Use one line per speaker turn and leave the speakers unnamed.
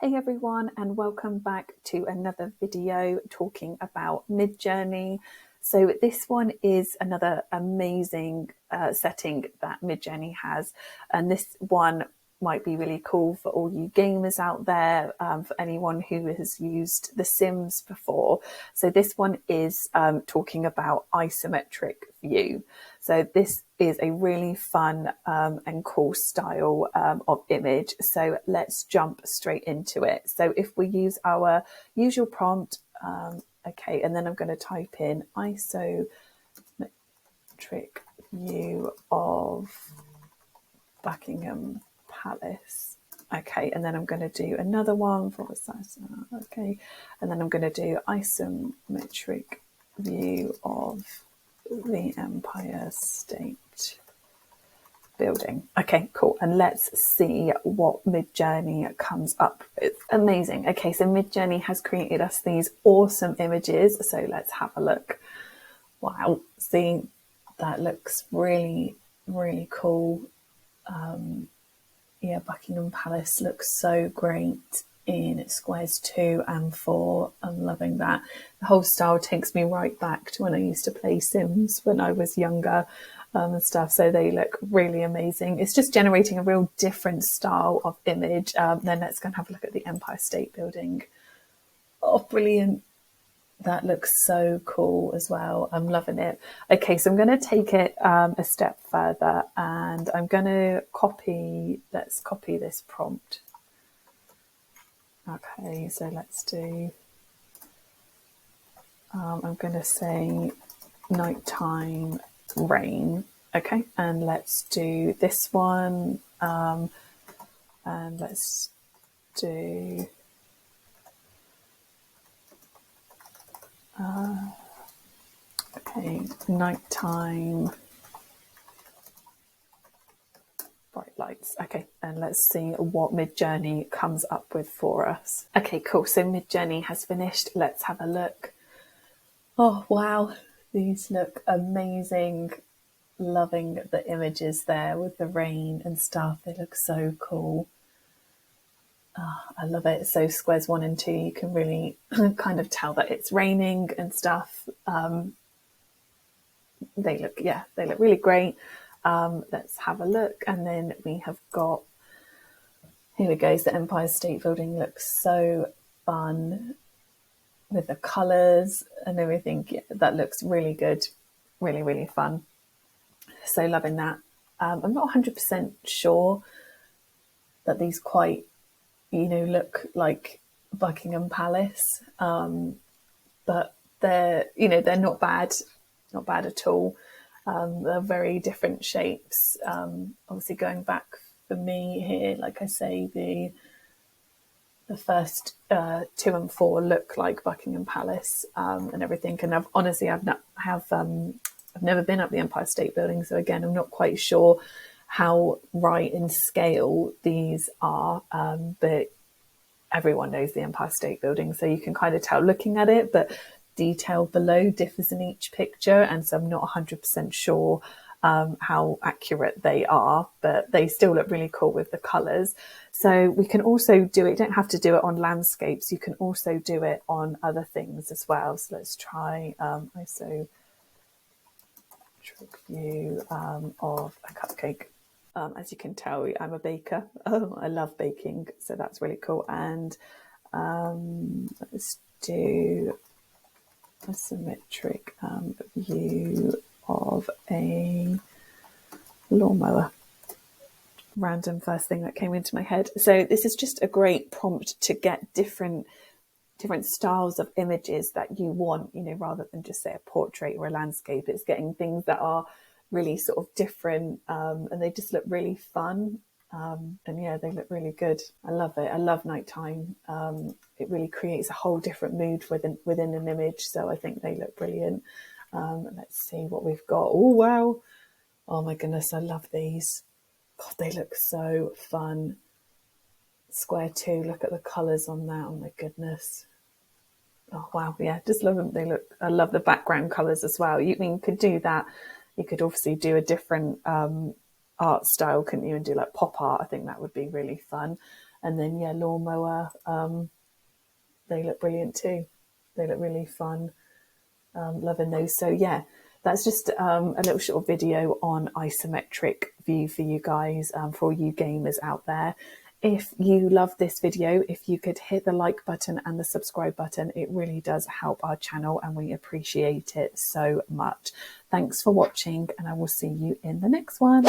Hey everyone, and welcome back to another video talking about Midjourney. So this one is another amazing setting that Midjourney has, and this one might be really cool for all you gamers out there, for anyone who has used The Sims before. So this one is talking about isometric view. So this is a really fun and cool style of image. So let's jump straight into it. So if we use our usual prompt, okay, and then I'm going to type in isometric view of Buckingham Palace. Okay, and then I'm going to do another one for okay, and then I'm going to do isometric view of the Empire State Building. Okay, cool. And let's see what Midjourney comes up with. Amazing. Okay, so Midjourney has created us these awesome images. So let's have a look. Wow, see, that looks really, really cool. Yeah, Buckingham Palace looks so great in squares 2 and 4. I'm loving that. The whole style takes me right back to when I used to play Sims when I was younger and stuff. So they look really amazing. It's just generating a real different style of image. Then let's go and have a look at the Empire State Building. Oh, brilliant. That looks so cool as well. I'm loving it. Okay, so I'm going to take it a step further and I'm going to let's copy this prompt. Okay, so let's do, I'm going to say nighttime rain. Okay, and let's do this one. And let's do, okay, nighttime bright lights. Okay, and let's see what Midjourney comes up with for us. Okay, cool. So Midjourney has finished. Let's have a look. Oh, wow. These look amazing. Loving the images there with the rain and stuff. They look so cool. Oh, I love it. So squares 1 and 2, you can really kind of tell that it's raining and stuff. They look really great. Let's have a look. And then we have got, here we go. So the Empire State Building looks so fun with the colours and everything. Yeah, that looks really good. Really, really fun. So loving that. I'm not 100% sure that these quite, look like Buckingham Palace. But they're not bad at all. They're very different shapes. Obviously going back for me here, like I say, the first 2 and 4 look like Buckingham Palace and everything. And I've never been up the Empire State Building, so again, I'm not quite sure how right in scale these are, but everyone knows the Empire State Building, so you can kind of tell looking at it, but detail below differs in each picture, and so I'm not 100% sure how accurate they are, but they still look really cool with the colours. So we can also do it, you don't have to do it on landscapes, you can also do it on other things as well. So let's try isometric view of a cupcake. As you can tell, I'm a baker. I love baking, so that's really cool. And let's do a symmetric view of a lawnmower. Random first thing that came into my head. So this is just a great prompt to get different styles of images that you want, rather than just say a portrait or a landscape. It's getting things that are really sort of different, and they just look really fun. And yeah, they look really good. I love it. I love nighttime. It really creates a whole different mood within an image. So I think they look brilliant. Let's see what we've got. Oh, wow. Oh my goodness. I love these. God, they look so fun. Square 2, look at the colours on that. Oh my goodness. Oh wow, yeah, just love them. I love the background colours as well. You could do that. You could obviously do a different art style, couldn't you, and do like pop art. I think that would be really fun. And then, yeah, lawnmower, they look brilliant too. They look really fun. Loving those. So yeah, that's just a little short video on isometric view for you guys, for all you gamers out there. If you love this video, if you could hit the like button and the subscribe button, it really does help our channel and we appreciate it so much. Thanks for watching, and I will see you in the next one.